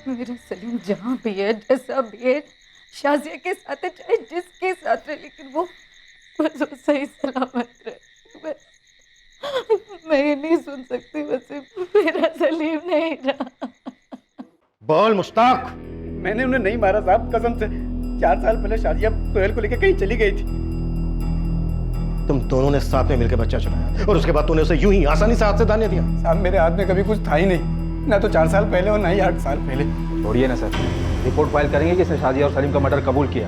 मेरा सलीम जहाँ भी है, जैसा भी है, शाजिया के साथ है, चाहे जिसके साथ है, लेकिन वो बस वो सही सलामत रहे। मैं ये नहीं सुन सकती, वसीम, मेरा सलीम नहीं रहा। बोल मुश्ताक। मैंने उन्हें नहीं मारा साहब, कसम से। 4 साल पहले शाजिया सोहेल को लेकर कहीं चली गई थी। तुम दोनों ने साथ में मिलकर बच्चा चुराया और उसके बाद तूने उसे यूं ही आसानी से हाथ से दाने दिया। साहब मेरे हाथ में कभी कुछ था ही नहीं, ना तो 4 साल पहले और ना ही 8 साल पहले। छोड़िए ना सर, रिपोर्ट फाइल करेंगे कि इसने शाजिया और सलीम का मर्डर कबूल किया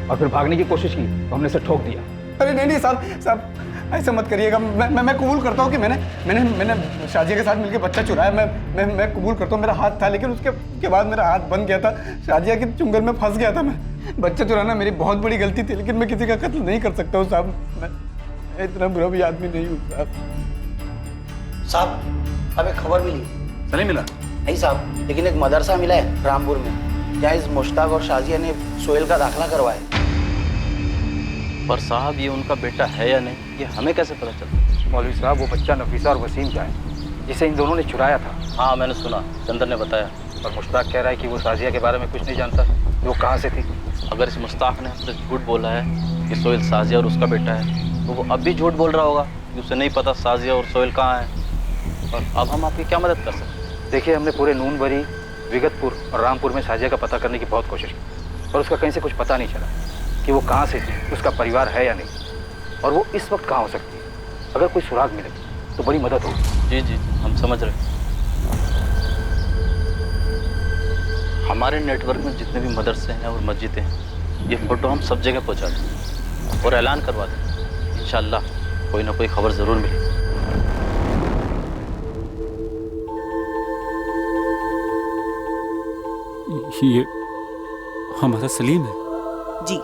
और फिर भागने की कोशिश की तो हमने इसे ठोक दिया। अरे नहीं साहब ऐसा मत करिएगा। मैं कबूल करता हूँ कि मैंने शाजिया के साथ मिलकर बच्चा चुराया। मैं कबूल करता हूँ, मेरा हाथ था, लेकिन उसके बाद मेरा हाथ बंद गया था। शाजिया के चुंगल में फंस गया था मैं। बच्चा चुराना मेरी बहुत बड़ी गलती थी, लेकिन मैं किसी का कत्ल नहीं कर सकता हूँ साहब। मैं इतना बुरा भी आदमी नहीं हूँ साहब। हमें खबर मिली। नहीं मिला? नहीं साहब, लेकिन एक मदरसा मिला है रामपुर में, जहाँ इस मुश्ताक और शाजिया ने सोहेल का दाखिला करवाया। पर साहब ये उनका बेटा है या नहीं, ये हमें कैसे पता चलता? मौलवी साहब, वो बच्चा नफीसा और वसीम का है जिसे इन दोनों ने चुराया था। हाँ मैंने सुना, चंदर ने बताया। और मुश्ताक कह रहा है कि वो शाजिया के बारे में कुछ नहीं जानता, वो कहाँ से थी। अगर इस मुश्ताक ने हमसे झूठ बोला है कि सोहेल शाजिया और उसका बेटा है, तो वो अब भी झूठ बोल रहा होगा कि उसे नहीं पता शाजिया और सोहेल कहाँ है। और अब हम आपकी क्या मदद कर सकते हैं? देखिए, हमने पूरे नूनबरी, विगतपुर और रामपुर में शाजिया का पता करने की बहुत कोशिश की, और उसका कहीं से कुछ पता नहीं चला कि वो कहाँ से थी, उसका परिवार है या नहीं, और वो इस वक्त कहाँ हो सकती है। अगर कोई सुराग मिले तो बड़ी मदद होगी। जी जी हम समझ रहे हैं। हमारे नेटवर्क में जितने भी मदरसे हैं और मस्जिदें हैं, ये फ़ोटो हम सब जगह पहुँचा दें और ऐलान करवा दें। इंशाअल्लाह कोई ना कोई खबर ज़रूर मिलेगी। ये हमारा सलीम है? जी।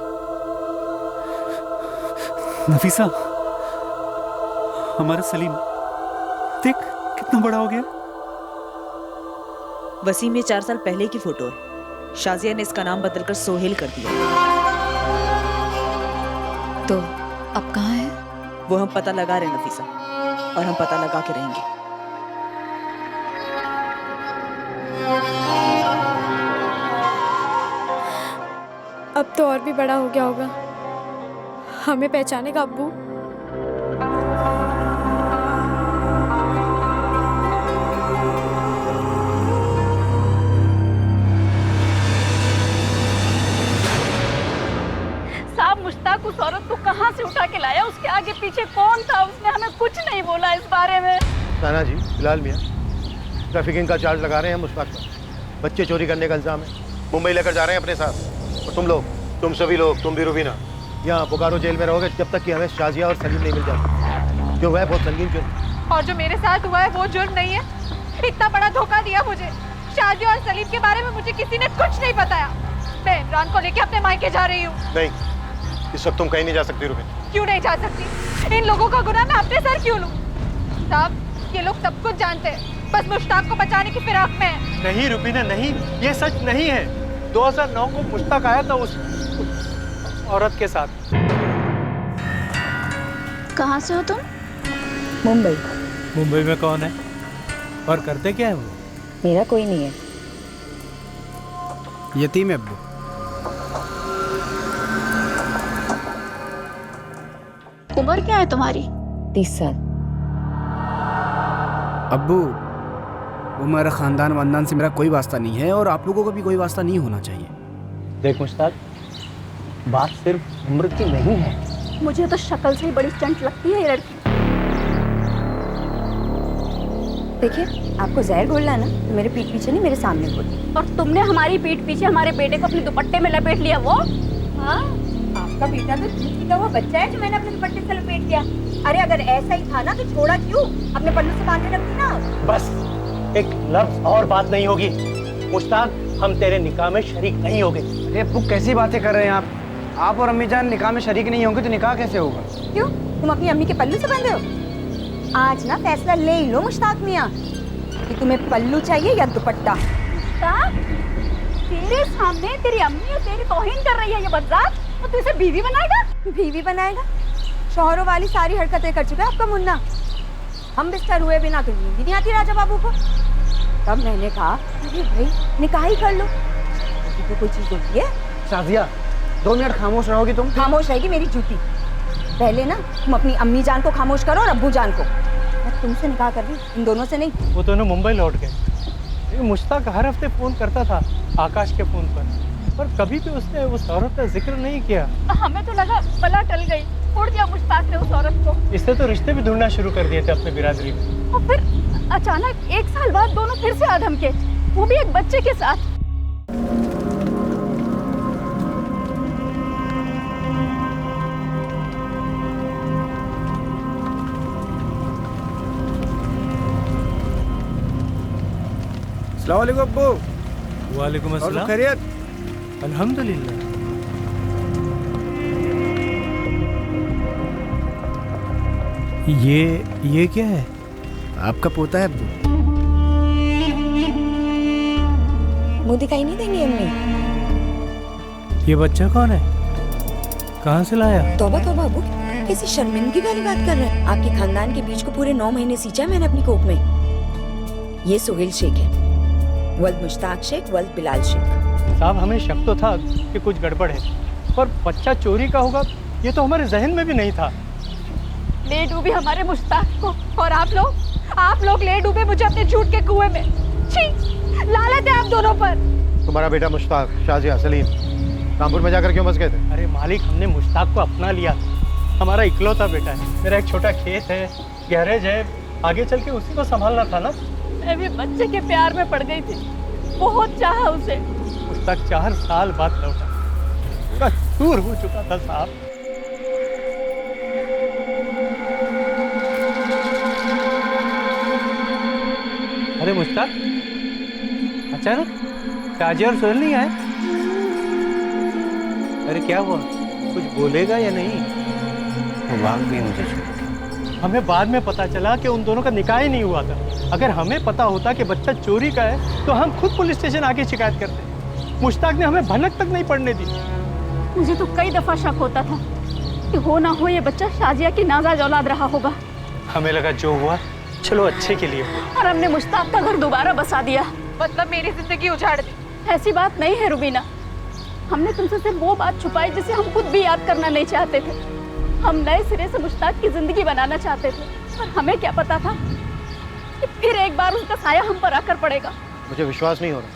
नफीसा, हमारा सलीम देख कितना बड़ा हो गया। वसीम ये 4 साल पहले की फोटो है। शाजिया ने इसका नाम बदलकर सोहेल कर दिया। तो अब कहाँ है वो हम पता लगा रहे हैं नफीसा, और हम पता लगा के रहेंगे। अब तो और भी बड़ा हो गया होगा, हमें पहचानेगा अब्बू। साहब, मुश्ताक उस औरत को कहाँ से उठा के लाया? उसके आगे पीछे कौन था? उसने हमें कुछ नहीं बोला इस बारे में। ताना जी, बिलाल मियाँ, ट्रैफिकिंग का चार्ज लगा रहे हैं मुश्ताक पर। बच्चे चोरी करने का इल्जाम है, मुंबई लेकर जा रहे हैं अपने साथ। और तुम लोग, तुम सभी लोग, तुम भी रुबीना, यहाँ बोकारो जेल में रहोगे जब तक कि हमें शाजिया और सलीम नहीं मिल जाते। जो हुआ है बहुत संगीन जुर्म। और जो मेरे साथ हुआ है वो जुर्म नहीं है। इतना बड़ा धोखा दिया मुझे। शाजिया और सलीम के बारे में मुझे किसी ने कुछ नहीं बताया। मैं इमरान को लेके अपने मायके जा रही हूँ। नहीं, इस वक्त तुम कहीं नहीं जा सकती रुबीना। क्यों नहीं जा सकती? इन लोगों का गुनाह मैं अपने सर क्यों लूं? साहब, ये लोग सब कुछ जानते हैं, बस मुश्ताक को बचाने की फिराक में है। नहीं रुबीना, नहीं, ये सच नहीं है। 2009 को मुश्ताक आया था उस औरत के साथ। कहाँ से हो तुम? मुंबई। मुंबई में कौन है और करते क्या है वो? मेरा कोई नहीं है। यतीम है अब्बू। उम्र क्या है तुम्हारी? 30 साल। अब्बू, वो मेरा खानदान वानदान से मेरा कोई वास्ता नहीं है, और आप लोगों का भी कोई वास्ता नहीं होना चाहिए। देख मुश्ताक, बात सिर्फ उम्र की नहीं है। मुझे तो शक्ल से ही बड़ी चंट लगती है ये लड़की। देखिए, आपको जहर घोलना है ना, तो मेरे पीठ पीछे नहीं, मेरे सामने घोलिए। और तुमने हमारी पीठ पीछे हमारे बेटे को अपने दुपट्टे में लपेट लिया। वो हाँ, आपका बेटा तो दूध पीता हुआ बच्चा है जो मैंने अपने दुपट्टे से लपेट लिया। अरे अगर ऐसा ही था ना तो छोड़ा क्यों? अपने पल्लू से बांध के रखती ना। बस एक लफ्ज और बात नहीं होगी। मुश्ताक, हम तेरे निकाह में शरीक नहीं होंगे। अरे अब्बू, कैसी बातें कर रहे हैं आप? आप और अम्मी जान निकाह में शरीक नहीं होंगे तो निकाह कैसे होगा? क्यों, तुम अपनी अम्मी के पल्लू से बंधे हो? आज ना फैसला ले ही लो मुश्ताक मियाँ कि तुम्हें पल्लू चाहिए या दुपट्टा। तेरे सामने तेरी अम्मी और तेरी तौहीन कर रही है ये बदजात, और तू इसे बीवी बनाएगा? बीवी बनाएगा? शौहरों वाली सारी हरकतें कर चुका है आपका मुन्ना। हम बिस्तर हुए बिना तो नींद नहीं आती राजा बाबू को। तब मैंने कहा अरे भाई निकाह ही कर लो, तो कोई चीज होती है। शाजिया 2 मिनट खामोश रहोगी तुम? खामोश रहेगी मेरी जूती। पहले ना तुम अपनी अम्मी जान को खामोश करो और अब्बू जान को। मैं तुमसे निकाह कर रही हूँ, इन दोनों से नहीं। वो दोनों मुंबई लौट गए। मुश्ताक हर हफ्ते फोन करता था आकाश के फोन पर कभी भी उसने उस औरत का जिक्र नहीं किया। हमें तो लगा बला टल गई, छोड़ दिया मुश्ताक ने उस औरत को। इससे तो रिश्ते भी ढूंढना शुरू कर दिए थे अपने बिरादरी में। और फिर अचानक 1 साल बाद दोनों फिर से आ धमके, वो भी एक बच्चे के साथ। अस्सलाम वालेकुम अब्बू। वालेकुम और अस्सलाम। खैरियत? अल्हम्दुलिल्लाह। ये क्या है? आपका पोता है अब्बू। मुंह दिखाई नहीं देंगी अम्मी? ये बच्चा कौन है? कहाँ से लाया? तौबा तौबा अब्बू, कैसी शर्मिंदगी वाली बात कर रहे हैं। आपके खानदान के बीच को पूरे 9 महीने सींचा है मैंने अपनी कोख में। ये सोहेल शेख है, वल्द मुश्ताक शेख, वल्द बिलाल शेख। साहब हमें शक तो था कि कुछ गड़बड़ है, पर बच्चा चोरी का होगा ये तो हमारे जहन में भी नहीं था। ले डूबी हमारे मुश्ताक को, और आप लोग ले डूबे मुझे अपने झूठ के कुएं में। छी, लानत है आप दोनों पर। तुम्हारा बेटा मुश्ताक, शाजिया, सलीम रामपुर में जाकर क्यों बस गए थे? अरे मालिक, हमने मुश्ताक को अपना लिया था। हमारा इकलौता बेटा है। मेरा एक छोटा खेत है, गैरेज है, आगे चल के उसी को संभालना था ना। मैं भी बच्चे के प्यार में पड़ गई थी, बहुत चाहा उसे। मुश्ताक 4 साल बाद लौटा, पूरा दूर हो चुका था साहब। अरे मुश्ताक, अचानक शाजिया और सोहेल नहीं आए? अरे क्या हुआ, कुछ बोलेगा या नहीं? वो भाग गई मुझे छोड़। हमें बाद में पता चला कि उन दोनों का निकाह ही नहीं हुआ था। अगर हमें पता होता कि बच्चा चोरी का है तो हम खुद पुलिस स्टेशन आके शिकायत करते। मुश्ताक ने हमें भनक तक नहीं पड़ने दी। मुझे तो कई दफा शक होता था कि हो ना हो ये बच्चा शाजिया की नाजायज औलाद रहा होगा। हमें लगा जो हुआ चलो अच्छे के लिए हुआ। और हमने मुश्ताक का घर दोबारा बसा दिया, मतलब मेरी जिंदगी उजाड़ दी। ऐसी बात नहीं है रुबीना, हमने तुमसे सिर्फ वो बात छुपाई जिसे हम खुद भी याद करना नहीं चाहते थे। हम नए सिरे से मुश्ताक की जिंदगी बनाना चाहते थे, पर हमें क्या पता था कि फिर एक बार उसका साया हम पर आकर पड़ेगा। मुझे विश्वास नहीं हो रहा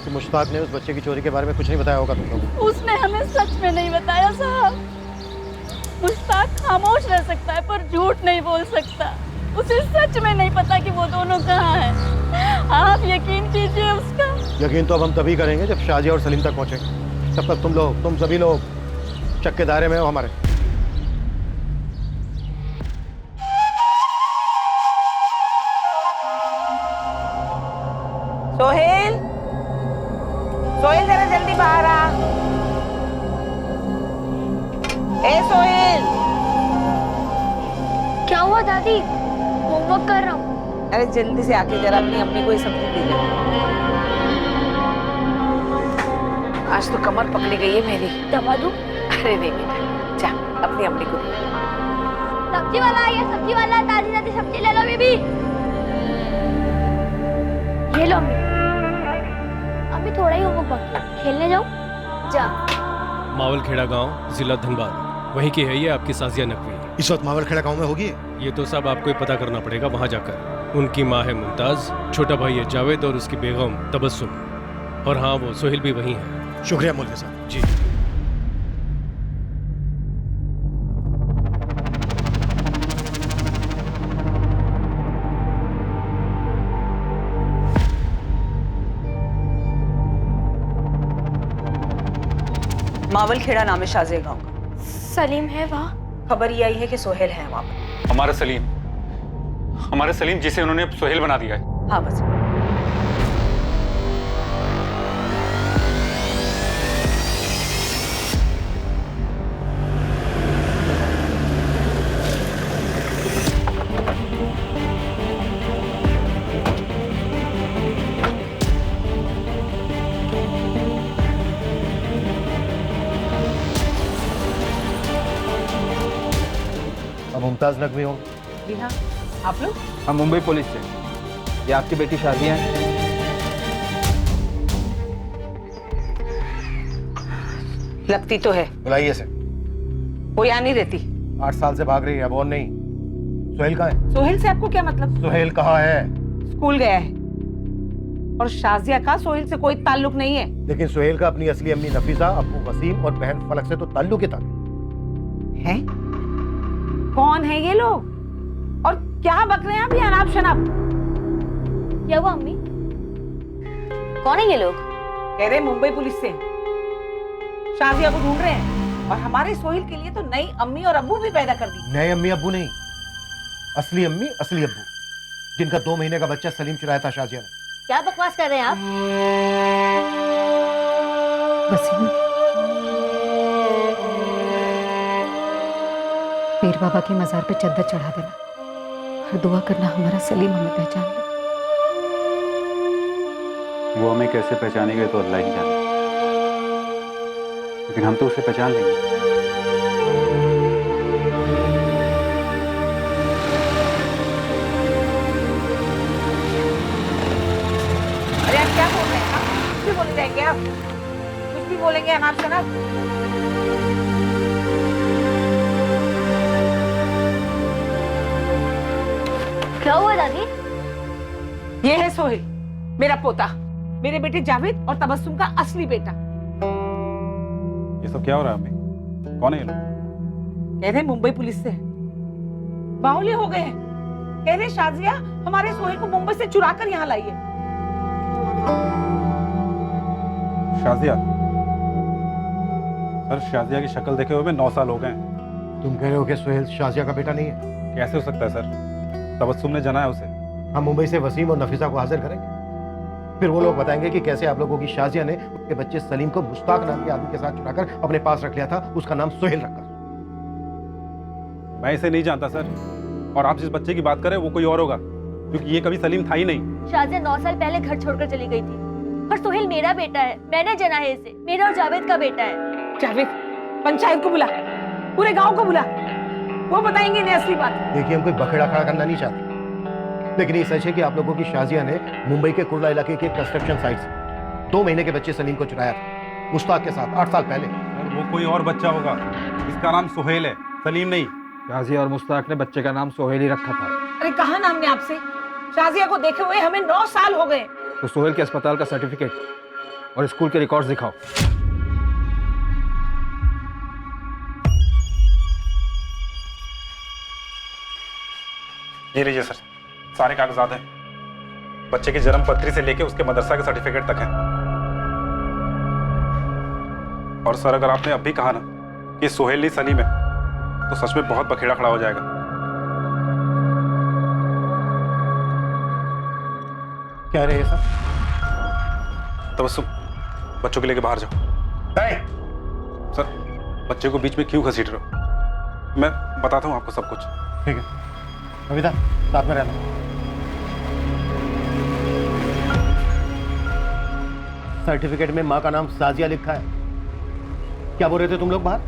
कि मुश्ताक ने उस बच्चे की चोरी के बारे में कुछ नहीं बताया होगा तुम लोगों को। उसने हमें सच में नहीं बताया साहब। मुश्ताक खामोश रह सकता है पर झूठ नहीं बोल सकता। उसे सच में नहीं पता कि वो दोनों कहाँ हैं। आप यकीन कीजिए उसका। यकीन तो अब हम तभी करेंगे जब शाजिया और सलीम तक पहुंचेंगे। तब तक तुम सभी लोग शक के दायरे में हो हमारे। सोहेल, सोहेल जरा जल्दी बाहर आ। ए सोहेल। क्या हुआ दादी? होमवर्क कर रहा हूँ। अरे जल्दी से आके जरा अपनी अम्मी को ये सब्जी दे दे। आज तो कमर पकड़ी गई है मेरी। दबा दूँ? अरे नहीं बेटा, जा अपनी अम्मी को दे। सब्जी वाला आ गया, सब्जी वाला। ताजी ताजी सब्जी ले लो बीबी। ये लो अम्मी। अभी थोड़ा ही होमवर्क बाकी है, खेलने जाओ। जा। मावलखेड़ा गांव, जिला धनबाद, वहीं की है ये आपकी साजिया नकवी। इस वक्त मावलखेड़ा गांव में होगी? ये तो सब आपको ही पता करना पड़ेगा वहां जाकर। उनकी माँ है मुमताज, छोटा भाई है जावेद और उसकी बेगम तबस्सुम, और हाँ वो सोहेल भी वहीं है। शुक्रिया मौलवी साहब। जी। मावलखेड़ा नाम है शाजिया गांव का। सलीम है वहाँ? खबर ये आई है कि सोहेल है वहाँ पर। हमारे सलीम जिसे उन्होंने सोहेल बना दिया है। हाँ बस। मुमताज नकवी हो? जी हाँ। आप लोग? हम मुंबई पुलिस से। ये आपकी बेटी शाजिया है। लगती तो है। बुलाइए से। वो यहाँ नहीं रहती। 8 साल से भाग रही है, अब और नहीं। सोहेल कहाँ है? सोहेल से आपको क्या मतलब? सोहेल कहाँ है? स्कूल गया है। और शाजिया का सोहेल से कोई ताल्लुक नहीं है। लेकिन सोहेल का अपनी असली अम्मी नफीसा, अब्बू वसीम और बहन फलक से तो ताल्लुक ही था। है? कौन है ये लोग? और क्या बक रहे हैं अभी अनाप शनाप? क्या हुआ अम्मी? कौन है ये लोग? कह रहे मुंबई पुलिस से शाजिया को ढूंढ रहे हैं और हमारे सोहेल के लिए तो नई अम्मी और अब्बू भी पैदा कर दी। नए अम्मी अब्बू नहीं, असली अम्मी असली अब्बू, जिनका 2 महीने का बच्चा सलीम चुराया था शाजिया ने। क्या बकवास कर रहे हैं आप? वसीम, पीर बाबा की मजार पे चद्दर चढ़ा देना और दुआ करना हमारा सलीम हमें पहचान ले। वो हमें कैसे पहचानेगा तो अल्लाह ही जाने, लेकिन हम तो उसे पहचान लेंगे। अरे आप क्या बोल रहे हैं? आप कुछ भी बोले जाएंगे, आप कुछ भी बोलेंगे अनाप शनाप। क्या हुआ दादी? ये है सोहेल, मेरा पोता, मेरे बेटे जावेद और तबस्सुम का असली बेटा। ये सब क्या हो रहा है अम्मी? कौन है ये लोग? कह रहे मुंबई पुलिस से बाहुल्य हो गए हैं। कह रहे शाजिया हमारे सोहेल को मुंबई से चुरा कर यहाँ लाई है। शाजिया? सर शाजिया की शक्ल देखे हुए 9 साल हो गए। तुम कह रहे हो कि सोहेल शाजिया का बेटा नहीं है? कैसे हो सकता है सर? तबस्सुम ने जना है उसे। हम मुंबई से वसीम और नफीसा को हाजिर करेंगे, फिर वो लोग बताएंगे कि कैसे आप लोगों की शाजिया ने उसके बच्चे सलीम को मुश्ताक नाम के आदमी के साथ चुराकर अपने पास रख लिया था, उसका नाम सोहेल रखा। मैं इसे नहीं जानता सर, और आप जिस बच्चे की बात कर रहे हैं वो कोई और होगा, क्योंकि ये कभी सलीम था ही नहीं। शाजिया 9 साल पहले घर छोड़कर चली गई थी, पर सोहेल मेरा बेटा है, मैंने जना है इसे, मेरा और जावेद का बेटा है। जावेद, पंचायत को बुला, पूरे गांव को बुला, वो बताएंगे इन्हें असली बात। देखिए, हम कोई बखेड़ा खड़ा करना नहीं चाहते, लेकिन ये सच है कि आप लोगों की शाजिया ने मुंबई के कुर्ला इलाके के कंस्ट्रक्शन साइट से 2 महीने के बच्चे सलीम को चुराया था, मुश्ताक के साथ 8 साल पहले। और वो कोई और बच्चा होगा, इसका नाम सोहेल है, सलीम नहीं। शाजिया और मुश्ताक ने बच्चे का नाम सोहेल ही रखा था। अरे कहा ना हमने आपसे, शाजिया को देखे हुए हमें 9 साल हो गए। तो सोहेल के अस्पताल का सर्टिफिकेट और स्कूल के रिकॉर्ड्स दिखाओ। ये लीजिए सर, सारे कागजात हैं। बच्चे की जन्म पत्री से लेके उसके मदरसा के सर्टिफिकेट तक है। और सर, अगर आपने अब भी कहा ना कि सोहेल नहीं सलीम है, तो सच में बहुत बखेड़ा खड़ा हो जाएगा। क्या रहे सर? तबस्सुम, बच्चों के लेके बाहर जाओ। सर, बच्चे को बीच में क्यों घसीट रहे हो? मैं बताता हूँ आपको सब कुछ। ठीक है, कविता साथ में रहना। सर्टिफिकेट में माँ का नाम शाजिया लिखा है। क्या बोल रहे थे तुम लोग बाहर?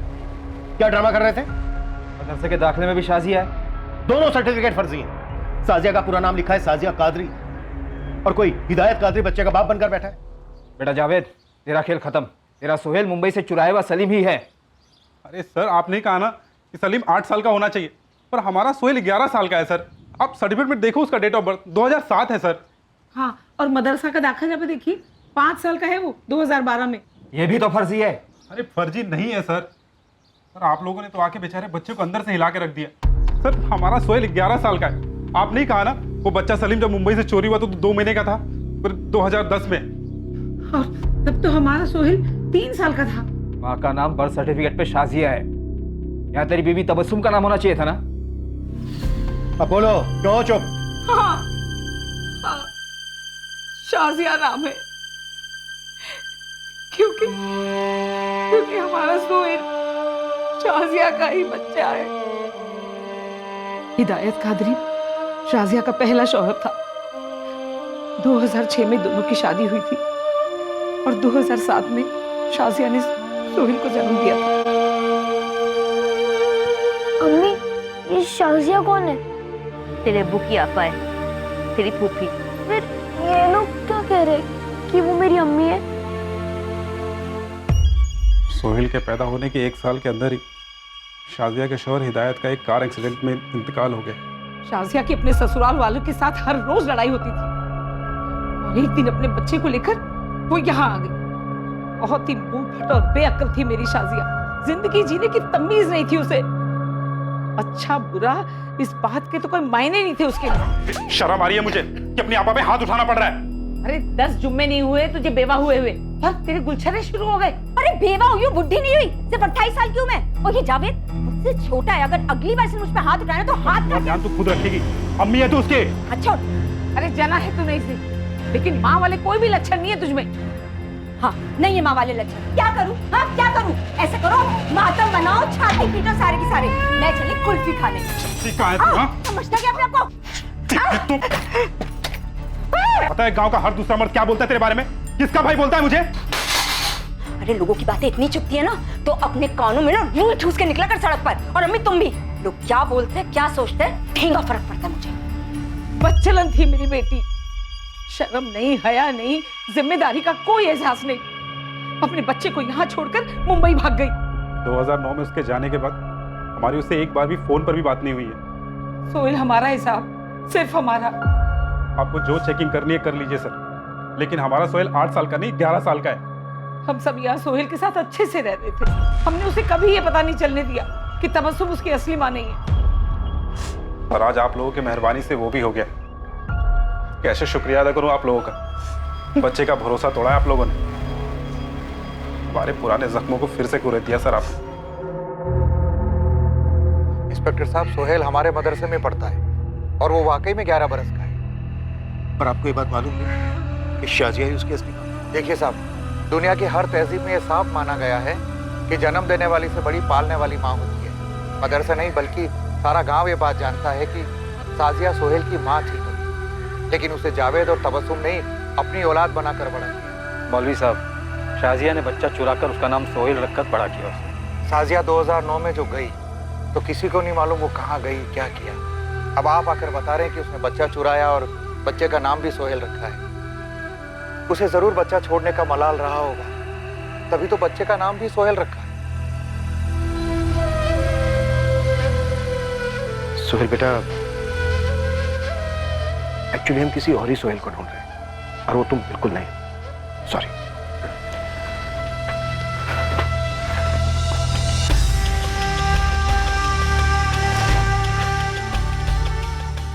क्या ड्रामा कर रहे थे? मदरसे के दाखिले में भी शाजिया है। दोनों सर्टिफिकेट फर्जी हैं। शाजिया का पूरा नाम लिखा है शाजिया कादरी, और कोई हिदायत कादरी बच्चे का बाप बनकर बैठा है। बेटा जावेद, तेरा खेल खत्म। तेरा सोहेल मुंबई से चुराया हुआ सलीम ही है। अरे सर, आपने कहा ना कि सलीम 8 साल का होना चाहिए, पर हमारा सोहेल 11 साल का है सर। आप सर्टिफिकेट में देखो, उसका डेट ऑफ बर्थ 2007 है सर। हाँ, और मदरसा का दाखिला पे देखिए 5 साल का है वो, 2012 में। ये भी तो फर्जी है। अरे फर्जी नहीं है सर। सर, आप लोगों ने तो आके बेचारे बच्चे को अंदर से हिला के रख दिया। सर, हमारा सोहेल 11 साल का है। आप नहीं कहा ना वो बच्चा सलीम जब मुंबई से चोरी हुआ तो 2 महीने का था, फिर 2010 में। और तब तो हमारा सोहेल 3 साल का था। माँ का नाम बर्थ सर्टिफिकेट पे शाजिया है। यहाँ तेरी बीवी तबस्सुम का नाम होना चाहिए था ना। अब बोलो, क्यों चुप? हाँ, हाँ, शाजिया नाम है, क्योंकि हमारा सोहेल शाजिया का ही बच्चा है। हिदायत कादरी शाजिया का पहला शौहर था। 2006 में दोनों की शादी हुई थी और 2007 में शाजिया ने सोहेल को जन्म दिया था। अम्मी, ये शाजिया कौन है? तेरे अब्बू की आपा है, तेरी फूफी। फिर ये लोग क्या कह रहे कि वो मेरी अम्मी है? सोहेल के पैदा होने के 1 साल के अंदर ही शाजिया के शौहर हिदायत का एक कार एक्सीडेंट में इंतकाल हो गया। शाजिया की अपने ससुराल वालों के साथ हर रोज लड़ाई होती थी और एक दिन अपने बच्चे को लेकर वो यहाँ आ गई। बहुत ही मुंहफट और बेअक्ल थी मेरी शाजिया, जिंदगी जीने की तमीज नहीं थी उसे। अच्छा बुरा इस बात के तो कोई मायने नहीं थे उसके लिए। शर्म आ रही है मुझे कि अपनी आपा पे हाथ उठाना पड़ रहा है। अरे 10 जुम्मे नहीं हुए तुझे बेवा हुए और तेरे गुलछरे शुरू हो गए। अरे बेवा हुई हूँ, बुढ़ी नहीं हुई, सिर्फ 28 साल की हूँ मैं। और ये जावेद मुझसे छोटा है, अगर अगली बार से मुझ पे हाथ उठाना तो हाथ काट। ध्यान तू खुद रखेगी, अम्मी है तू उसके। अच्छा अरे जना है तू नहीं सी, लेकिन माँ वाले कोई भी लक्षण नहीं है तुझमें। हाँ नहीं है माँ वाले लक्षण। क्या करूँ? हाँ क्या करूँ? ऐसे करो मातम मनाओ, छाती पीटो सारे की सारे, मैं चली कुल्फी खाने। समझता क्या अपने आपको? पता है गांव का हर दूसरा मर्द क्या बोलता है तेरे बारे में? किसका भाई बोलता है मुझे? अरे लोगों की बातें इतनी चुभती है ना तो अपने कानों में ना रूई ठूस के निकला कर सड़क पर। और अम्मी तुम भी, लोग क्या बोलते हैं क्या सोचते हैं ठेंगा फर्क पड़ता है मुझे। बच्चलन थी मेरी बेटी, शर्म नहीं, हया नहीं, जिम्मेदारी का कोई एहसास नहीं। अपने बच्चे को यहाँ छोड़कर मुंबई भाग गई। 2009 में उसके जाने के बाद हमारी उससे एक बार भी फोन पर भी बात नहीं हुई है। सोहेल हमारा हिसाब, सिर्फ हमारा। आपको जो चेकिंग करनी है कर लीजिए सर, लेकिन हमारा सोहेल 8 साल का नहीं 11 साल का है। हम सब यहाँ सोहेल के साथ अच्छे से रहते थे, हमने उसे कभी ये पता नहीं चलने दिया कि तबस्सुम उसकी असली माँ नहीं है। और आज आप लोगों की मेहरबानी से वो भी हो गया। कैसे शुक्रिया अदा करूं आप लोगों का, बच्चे का भरोसा तोड़ा है आप लोगों ने। हमारे पुराने जख्मों को फिर से कुरेद दिया सर आपने। इंस्पेक्टर साहब, सोहेल हमारे मदरसे में पढ़ता है और वो वाकई में 11 बरस का है। पर आपको ये बात मालूम नहीं कि शाजिया ही उसकी असली मां है? देखिए साहब, दुनिया की हर तहजीब में ये साफ माना गया है कि जन्म देने वाली से बड़ी पालने वाली माँ होती है। मदरसा नहीं बल्कि सारा गांव ये बात जानता है कि शाजिया सोहेल की माँ थी, लेकिन उसे जावेद और तबस्सुम नहीं अपनी औलाद बनाकर बड़ा किया। मौलवी साहब, शाजिया ने बच्चा चुराकर उसका नाम सोहेल रखकर बड़ा किया उसे। शाजिया 2009 में जो गई तो किसी को नहीं मालूम वो कहाँ गई, क्या किया। अब आप आकर बता रहे हैं कि उसने बच्चा चुराया और बच्चे का नाम भी सोहेल रखा है। उसे जरूर बच्चा छोड़ने का मलाल रहा होगा, तभी तो बच्चे का नाम भी सोहेल रखा है। सोहेल बेटा, एक्चुअली हम किसी और ही सोहेल को ढूंढ रहे हैं और वो तुम बिल्कुल नहीं। सॉरी।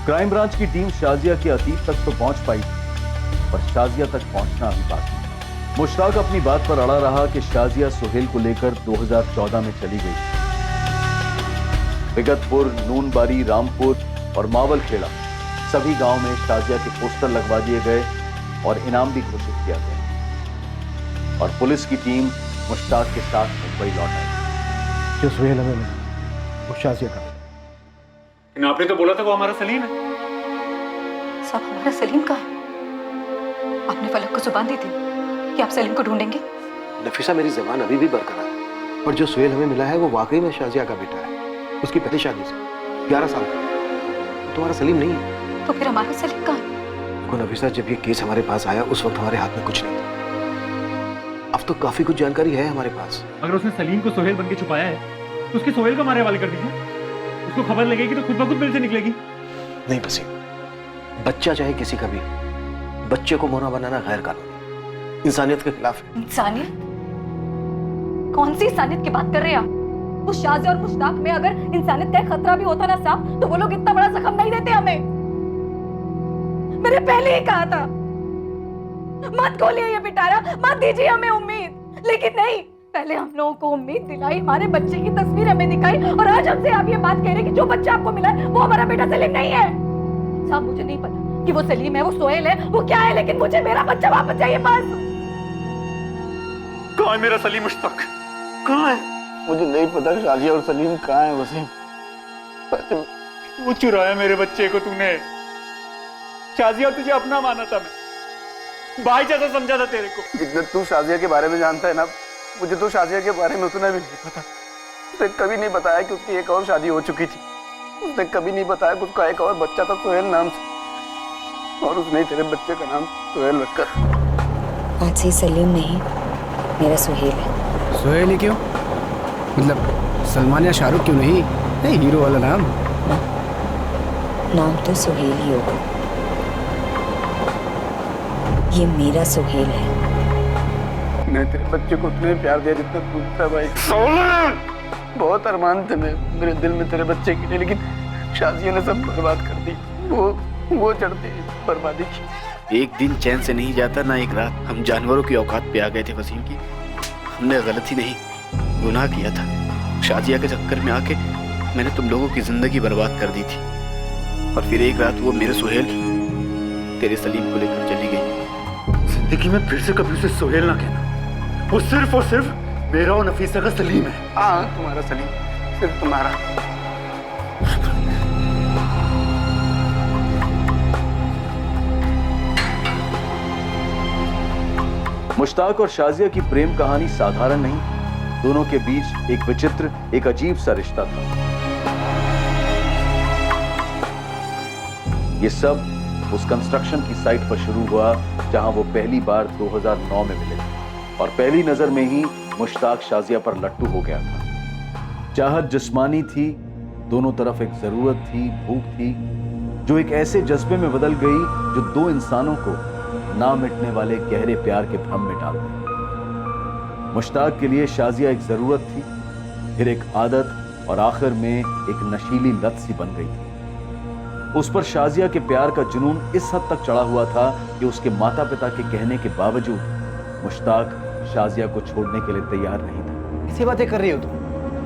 क्राइम ब्रांच की टीम शाजिया के अतीत तक तो पहुंच पाई थी, पर शाजिया तक पहुंचना अभी बाकी है। मुश्ताक अपनी बात पर अड़ा रहा कि शाजिया सोहेल को लेकर 2014 में चली गई। विगतपुर, नूनबारी, रामपुर और मावलखेड़ा सभी गांव में शाजिया के पोस्टर लगवा दिए गए और इनाम भी घोषित किया गया और पुलिस की टीम मुश्ताक के साथ मुंबई लौट आई। जो सोहेल हमें मिला वो शाजिया का। आपने तो बोला था वो हमारा सलीम है। सब हमारा सलीम कहाँ है? आपने फलक को जुबान दी थी कि आप सलीम को ढूंढेंगे। नफीसा, मेरी जबान अभी भी बरकरार है, और जो सोहेल हमें मिला है वो वाकई में शाजिया का बेटा है। उसकी पहली शादी से 11 साल का। तुम्हारा सलीम नहीं है। तो फिर हमारा सलीम कहाँ है? देखो नफीसा, जब ये केस हमारे पास आया उस वक्त हमारे हाथ में कुछ नहीं था। अब तो काफी कुछ जानकारी है हमारे पास। अगर उसने सलीम को सोहेल बन के छुपाया है तो उसके सोहेल को हमारे हवाले कर दीजिए। उसको खबर लगेगी तो खुद ब खुद मिल से निकलेगी। नहीं बसी, बच्चा चाहे किसी का भी, बच्चे को मोना बनाना गैर कानूनी, इंसानियत के खिलाफ है। इंसानियत? कौन सी इंसानियत की बात कर रहे हैं आप? वो शाजिया और मुश्ताक में अगर इंसानियत का खतरा भी होता ना साहब, तो वो लोग इतना बड़ा जख्म नहीं देते हमें। मैंने पहले ही कहा था मत खोलिए ये पिटारा, मत दीजिए हमें उम्मीद, लेकिन नहीं, पहले हम लोगों को उम्मीद दिलाई, हमारे बच्चे की तस्वीर हमें दिखाई, और आज हमसे आप ये बात कह रहे हैं कि जो बच्चा आपको मिला है वो हमारा बेटा सलीम नहीं है। साहब मुझे नहीं पता कि वो सलीम है, वो सोहेल है, वो क्या है, लेकिन मुझे मेरा बच्चा वापस चाहिए बस। कहाँ है मेरा सलीम? मुश्ताक कहाँ है? मुझे नहीं पता शाजिया और सलीम कहाँ है वसीम। वो चुराया मेरे बच्चे को तूने। शाजिया तुझे अपना माना था, मैं भाई जैसा समझा था तेरे को। जितना तू शाजिया के बारे में जानता है ना, मुझे तो शाजिया के बारे में उतना भी नहीं पता। उसने कभी नहीं बताया कि उसकी एक और शादी हो चुकी थी। उसने कभी नहीं बताया कि उसका एक और बच्चा था सोहेल नाम से, और उसने तेरे बच्चे का नाम सोहेल रखा। आज से सलीम नहीं, मेरा सोहेल है। सोहेल ही क्यों? मतलब सलमान या शाहरुख क्यों नहीं? नहीं, हीरो वाला नाम। नाम तो सोहेल ही होगा। ये मेरा सोहेल है। मैं तेरे बच्चे को उतने प्यार दिया जितना तू था भाई। बहुत अरमान थे मेरे दिल में तेरे बच्चे के लिए, लेकिन शाजिया ने सब बर्बाद कर दी। वो चढ़ते बर्बादी की। एक दिन चैन से नहीं जाता, ना एक रात। हम जानवरों की औकात पे आ गए थे वसीम की। हमने गलती नहीं, गुनाह किया था। शाजिया के चक्कर में आके मैंने तुम लोगों की जिंदगी बर्बाद कर दी थी। और फिर एक रात वो मेरे सोहेल तेरे सलीम को लेकर चली गई। जिंदगी में फिर से कभी उसे सोहेल ना कहना। वो सिर्फ और सिर्फ मेरा और नफीसा का सलीम है। हाँ, तुम्हारा सलीम, सिर्फ तुम्हारा। मुश्ताक और शाजिया की प्रेम कहानी साधारण नहीं, दोनों के बीच एक विचित्र, एक अजीब सा रिश्ता था। ये सब उस कंस्ट्रक्शन की साइट पर शुरू हुआ जहां वो पहली बार 2009 में मिले और पहली नजर में ही मुश्ताक शाजिया पर लट्टू हो गया था। चाहत जिस्मानी थी, दोनों तरफ एक जरूरत थी, भूख थी, जो एक ऐसे जज्बे में बदल गई जो दो इंसानों को ना मिटने वाले गहरे प्यार के भ्रम में डाल दी। मुश्ताक के लिए शाजिया एक जरूरत थी, फिर एक आदत और आखिर में एक नशीली लत सी बन गई थी। उस पर शाजिया के प्यार का जुनून इस हद तक चढ़ा हुआ था कि उसके माता पिता के कहने के बावजूद मुश्ताक शाजिया को छोड़ने के लिए तैयार नहीं था। ऐसी बातें कर रही हो तुम?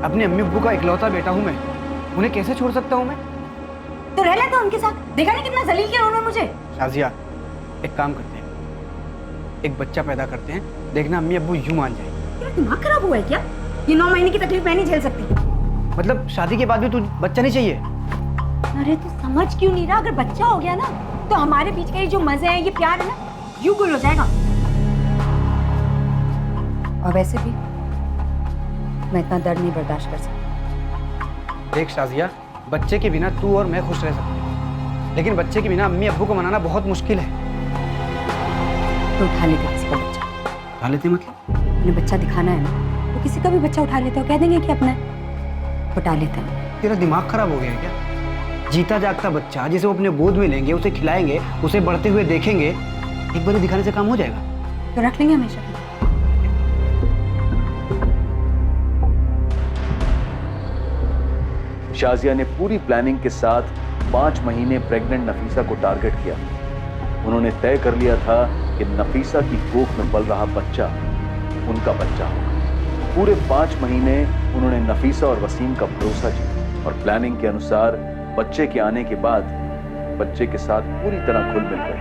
अपने अम्मी अब्बू का इकलौता बेटा हूं मैं, उन्हें कैसे छोड़ सकता हूं मैं? तो रह लेता उनके साथ, देखा नहीं कितना जलील किया उन्होंने मुझे। शाजिया, एक काम करते हैं, एक बच्चा पैदा करते हैं, देखना अम्मी अब्बू यूं मान जाएंगे। तेरा दिमाग खराब हुआ है क्या? ये 9 महीने की तकलीफ मैं नहीं झेल सकती। मतलब शादी के बाद भी तू बच्चा नहीं चाहिए? अरे तू समझ क्यों नहीं रहा? अगर बच्चा हो गया ना तो हमारे बीच के ये जो मजे हैं, ये प्यार है ना, यूं गुल हो जाएगा। और वैसे भी मैं इतना दर्द नहीं बर्दाश्त कर सकती। देख शाजिया, बच्चे के बिना तू और मैं खुश रह सकते हैं, लेकिन बच्चे के बिना अम्मी अब्बू को मनाना बहुत मुश्किल है। तो उठा लेते किसी का बच्चा। उठा लेते मतलब? उन्हें बच्चा दिखाना है ना, तो किसी का भी बच्चा उठा लेते हो, कह देंगे कि अपना है, उठा लेते हैं। तेरा दिमाग खराब हो गया है क्या? जीता जागता बच्चा जिसे वो अपने गोद में लेंगे, उसे खिलाएंगे, उसे बढ़ते हुए देखेंगे, एक बार दिखाने से काम हो जाएगा। तो रख लेंगे हमेशा के लिए। शाजिया ने पूरी प्लानिंग के साथ 5 महीने प्रेग्नेंट नफीसा को टारगेट किया। उन्होंने तय कर लिया था कि नफीसा की कोख में पल रहा बच्चा उनका बच्चा होगा। पूरे 5 महीने उन्होंने नफीसा और वसीम का भरोसा जीता और प्लानिंग के अनुसार बच्चे के आने के बाद बच्चे के साथ पूरी तरह घुल मिल गए,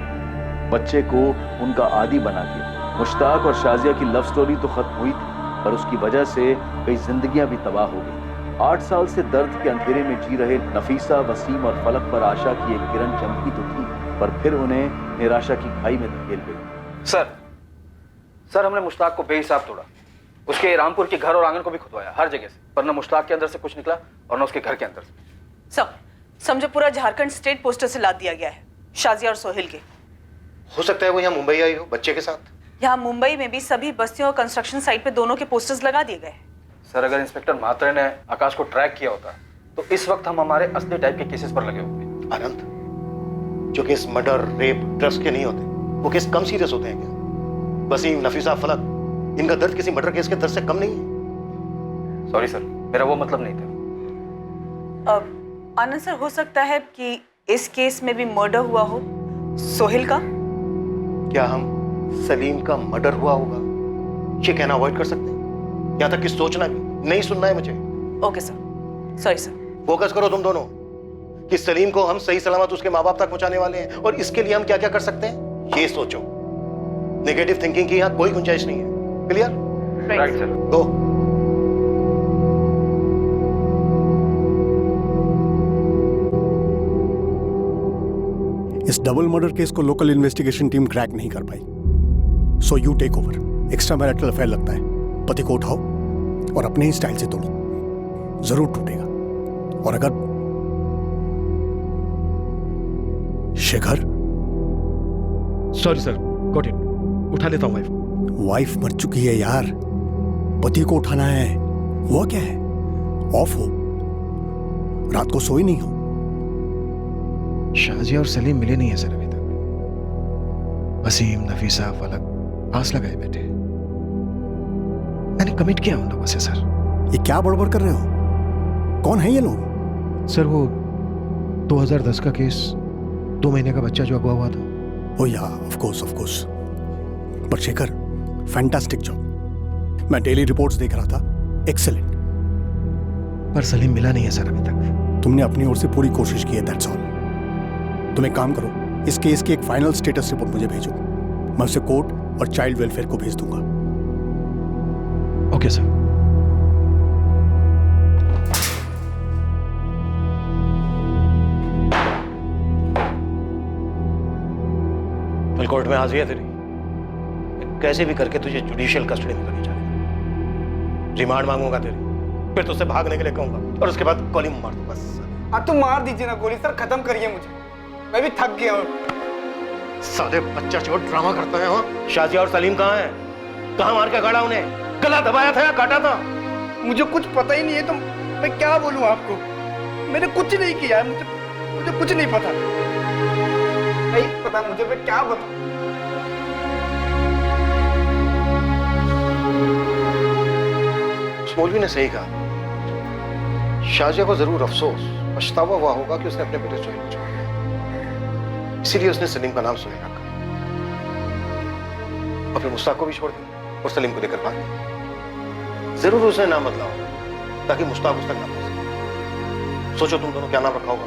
बच्चे को उनका आदी बना दिया। मुश्ताक और शाजिया की लव स्टोरी तो खत्म हुई थी, पर उसकी वजह से कई जिंदगियां भी तबाह हो गई। 8 साल से दर्द के अंधेरे में जी रहे नफीसा, वसीम और फलक पर आशा की एक किरण चमकी तो थी, पर फिर उन्हें निराशा की खाई में धकेल गई। सर हमने मुश्ताक को बेहिसाब तोड़ा, उसके रामपुर के घर और आंगन को भी खुदवाया, हर जगह से, पर न मुश्ताक के अंदर से कुछ निकला और न उसके घर के अंदर से। समझो पूरा झारखंड स्टेट पोस्टर से लाद दिया गया है शाजिया और सोहेल के। हो सकता है वो यहाँ मुंबई आई हो बच्चे के साथ। यहाँ मुंबई में भी सभी बस्तियों और कंस्ट्रक्शन साइट पे दोनों के पोस्टर्स लगा दिए गए। सर अगर इंस्पेक्टर म्हात्रे ने आकाश को ट्रैक किया होता तो इस वक्त हम हमारे असली टाइप के केसेस पर लगे होते। आनंद, जो केस मर्डर, रेप, ड्रग्स के नहीं होते, वो केस कम सीरियस होते हैं क्या? वसीम, नफीसा, फलक, इनका दर्द किसी मर्डर केस के दर्द से कम नहीं है। सॉरी सर, मेरा वो मतलब नहीं था। आनंद सर, हो सकता है कि इस केस में भी मर्डर हुआ हो सोहेल का। क्या हम सलीम का मर्डर हुआ होगा ये कहना अवॉइड कर सकते हैं? यहाँ तक कि सोचना भी नहीं, सुनना है मुझे। Okay sir, sorry sir. Focus करो तुम दोनों कि सलीम को हम सही सलामत उसके माँ बाप तक पहुंचाने वाले हैं, और इसके लिए हम क्या क्या कर सकते हैं ये सोचो। नेगेटिव थिंकिंग की यहाँ कोई गुंजाइश नहीं है। क्लियर? Right sir. गो। इस डबल मर्डर केस को लोकल इन्वेस्टिगेशन टीम क्रैक नहीं कर पाई, so you take over. Extra marital affair लगता है, पति को उठाओ और अपने ही स्टाइल से तोड़ो, जरूर टूटेगा। और अगर Shekhar, sorry sir, got it, उठा लेता हूं वाइफ। वाइफ मर चुकी है यार, पति को उठाना है। हुआ क्या है? ऑफ हो, रात को सोई नहीं हो? शाजिया और सलीम मिले नहीं है सर अभी तक। वसीम, नफीसा, फलक आस लगाए बैठे। मैंने कमिट किया उन लोगों से सर। ये क्या बड़बड़ कर रहे हो? कौन है ये लोग? सर वो 2010 का केस, 2 महीने का बच्चा जो अगवा हुआ था। ओ या, ऑफ कोर्स। पर शेखर, फैंटास्टिक जॉब। मैं डेली रिपोर्ट्स देख रहा था, एक्सेलेंट। पर सलीम मिला नहीं है सर अभी तक। तुमने अपनी ओर से पूरी कोशिश की है, दैट्स ऑल। तुम एक काम करो, इस केस की एक फाइनल स्टेटस रिपोर्ट मुझे भेजो। मैं उसे कोर्ट और चाइल्ड वेलफेयर को भेज दूंगा। Okay sir. कल कोर्ट में हाजिर है तेरी। कैसे भी करके तुझे जुडिशियल कस्टडी में करनी चाहिए। रिमांड मांगूंगा तेरी, फिर तुझसे भागने के लिए कहूंगा और उसके बाद गोली मार दूं बस। हाँ तो मार दीजिए ना गोली सर, खत्म करिए मुझे, मैं भी थक गया हूँ। साले बच्चा चोर ड्रामा करता है। हाँ, शाजिया और सलीम कहाँ हैं? कहाँ मार के गाड़ा उन्हें? गला दबाया था या काटा था? मुझे कुछ पता ही नहीं है, तो मैं क्या बोलूं आपको? मैंने कुछ नहीं किया है, मुझे कुछ नहीं पता। नहीं पता मुझे, मैं क्या बताऊं? मौलवी ने सही कहा। शाजिया को जरूर अफसोस, पछतावा हुआ होगा कि उसने अपने बेटे सोहेल को छोड़ दिया। इसीलिए उसने सलीम का नाम सोहेल रखा और फिर मुश्ताक को भी छोड़ दिया और सलीम को लेकर भाग गया। जरूर उसने नाम बदला होगा ताकि मुश्ताक उस तक ना पहुंच सके। सोचो तुम दोनों क्या नाम रखा होगा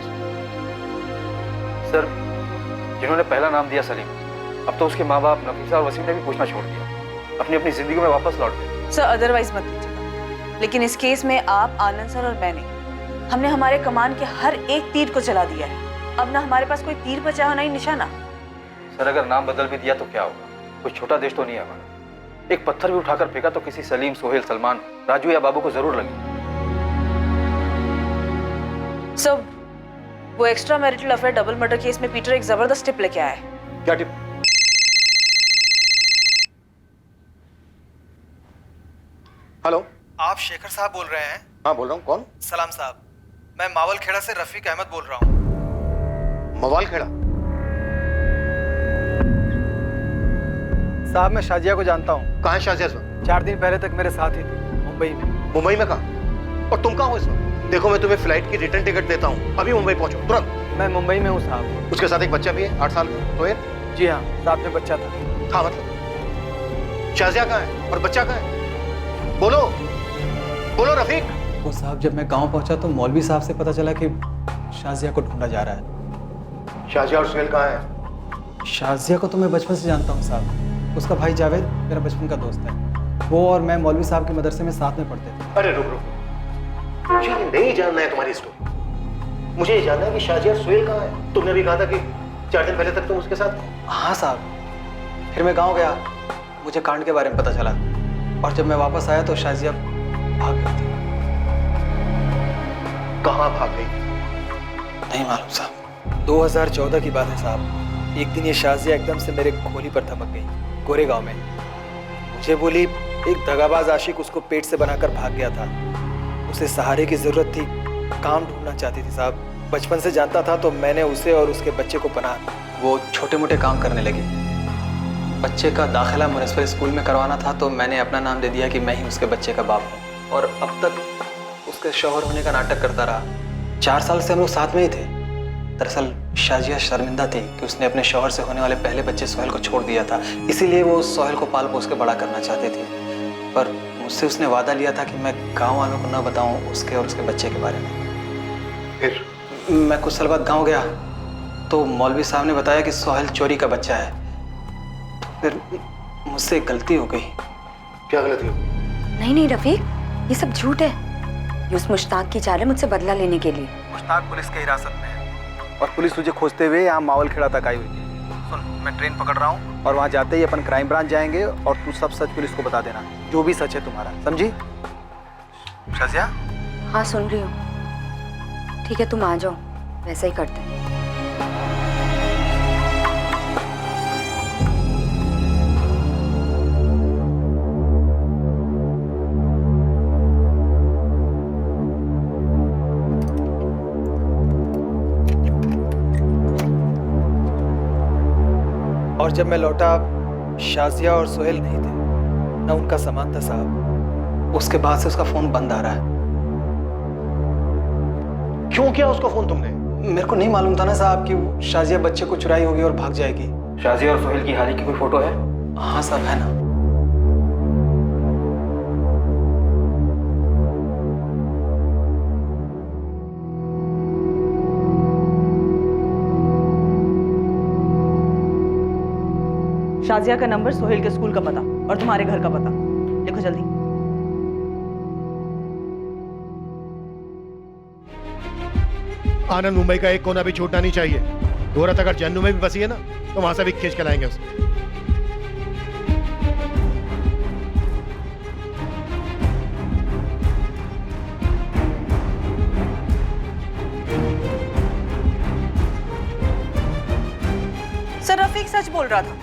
सर। जिन्होंने पहला नाम दिया सलीम, अब तो उसके माँ बाप नफीसा और वसीम ने भी पूछना छोड़ दिया, अपनी अपनी जिंदगी में वापस लौट गए। सर अदरवाइज मत लीजिएगा, लेकिन इस केस में आप, आनंद सर और मैंने, हमने हमारे कमान के हर एक तीर को चला दिया है। अब ना हमारे पास कोई तीर बचा है, ना ही निशाना। सर अगर नाम बदल भी दिया तो क्या होगा? कोई छोटा देश तो नहीं है हमारा। एक पत्थर भी उठाकर फेंका तो किसी सलीम, सोहेल, सलमान, राजू या बाबू को जरूर लगे। सर वो extra marital affair double murder case में पीटर एक जबरदस्त टिप लेके आया है। क्या टिप? हेलो, आप शेखर साहब बोल रहे हैं? हाँ बोल रहा हूँ। कौन? सलाम साहब, मैं मावल खेड़ा से रफीक अहमद बोल रहा हूँ। मवाल खेड़ा? साहब मैं शाजिया को जानता हूँ। कहाँ है शाजिया? 4 दिन पहले तक मेरे साथ ही थी, मुंबई में। मुंबई में कहाँ? और तुम कहाँ हो इस वक्त? देखो मैं तुम्हें फ्लाइट की रिटर्न टिकट देता हूँ, अभी मुंबई पहुंचो तुरंत। मैं मुंबई में हूँ साहब। उसके साथ एक बच्चा भी है, 8 साल का। सोहेल? जी हाँ, साथ में बच्चा था। हाँ मतलब शाजिया कहाँ है और बच्चा कहाँ है? बोलो रफीक। वो साहब जब मैं गांव पहुंचा तो मौलवी साहब से पता चला कि शाजिया को ढूंढा जा रहा है। शाजिया और सोहेल कहाँ है? शाजिया को तो मैं बचपन से जानता हूँ साहब। उसका भाई जावेद मेरा बचपन का दोस्त है। वो और मैं मौलवी साहब के मदरसे में साथ में पढ़ते थे। अरे रुक, मुझे नहीं जानना है तुम्हारी स्टोरी। मुझे ये जानना है कि शाजिया और सोहेल कहाँ है। तुमने भी कहा था कि 4 दिन पहले तक तुम उसके साथ। हाँ साहब, फिर मैं गाँव गया, मुझे कांड के बारे में पता चला और जब मैं वापस आया तो शाजिया भाग गई थी। कहाँ भाग गई? नहीं मालूम साहब। 2014 की बात है साहब। एक दिन ये शाजिया एकदम से मेरे खोली पर थपक गई, गोरेगांव में। मुझे बोली एक दगाबाज आशिक उसको पेट से बनाकर भाग गया था। उसे सहारे की जरूरत थी, काम ढूंढना चाहती थी साहब। बचपन से जानता था तो मैंने उसे और उसके बच्चे को पनाह दी। वो छोटे मोटे काम करने लगे। बच्चे का दाखिला म्युनिसिपल स्कूल में करवाना था तो मैंने अपना नाम दे दिया कि मैं ही उसके बच्चे का बाप हूँ, और अब तक उसके शौहर होने का नाटक करता रहा। 4 साल से हम लोग साथ में ही थे। दरअसल शाजिया शर्मिंदा थी कि उसने अपने शौहर से होने वाले पहले बच्चे सोहेल को छोड़ दिया था, इसीलिए वो सोहेल को पाल पोस के बड़ा करना चाहती थी। पर मुझसे उसने वादा लिया था कि मैं गाँव वालों को न बताऊँ उसके और उसके बच्चे के बारे में। फिर मैं कुछ साल बाद गाँव गया तो मौलवी साहब ने बताया कि सोहेल चोरी का बच्चा है। फिर मुझसे गलती हो गई। क्या गलती हो? नहीं रफीक, ये सब झूठ है। ये उस मुश्ताक की चाल है मुझसे बदला लेने के लिए। मुश्ताक पुलिस की हिरासत में है और पुलिस तुझे खोजते हुए यहाँ मावल खेड़ा तक आई हुई है। सुन, मैं ट्रेन पकड़ रहा हूँ और वहाँ जाते ही अपन क्राइम ब्रांच जाएंगे और तू सब सच पुलिस को बता देना, जो भी सच है तुम्हारा, समझी? शाजिया? हाँ सुन रही हूँ। ठीक है तुम आ जाओ, वैसा ही करते हैं। जब मैं लौटा शाजिया और सोहेल नहीं थे, ना उनका सामान था साहब। उसके बाद से उसका फोन बंद आ रहा है। क्यों किया उसको फोन तुमने? मेरे को नहीं मालूम था ना साहब कि शाजिया बच्चे को चुराई होगी और भाग जाएगी। शाजिया और सोहेल की हाल ही की कोई फोटो है? हाँ साहब, है ना। शाजिया का नंबर, सोहेल के स्कूल का पता और तुम्हारे घर का पता लिखो जल्दी। आनंद मुंबई का एक कोना भी छूटना नहीं चाहिए। औरत अगर जन्नू में भी बसी है ना तो वहां से भी खींच के लाएंगे उसे। सर रफीक सच बोल रहा था।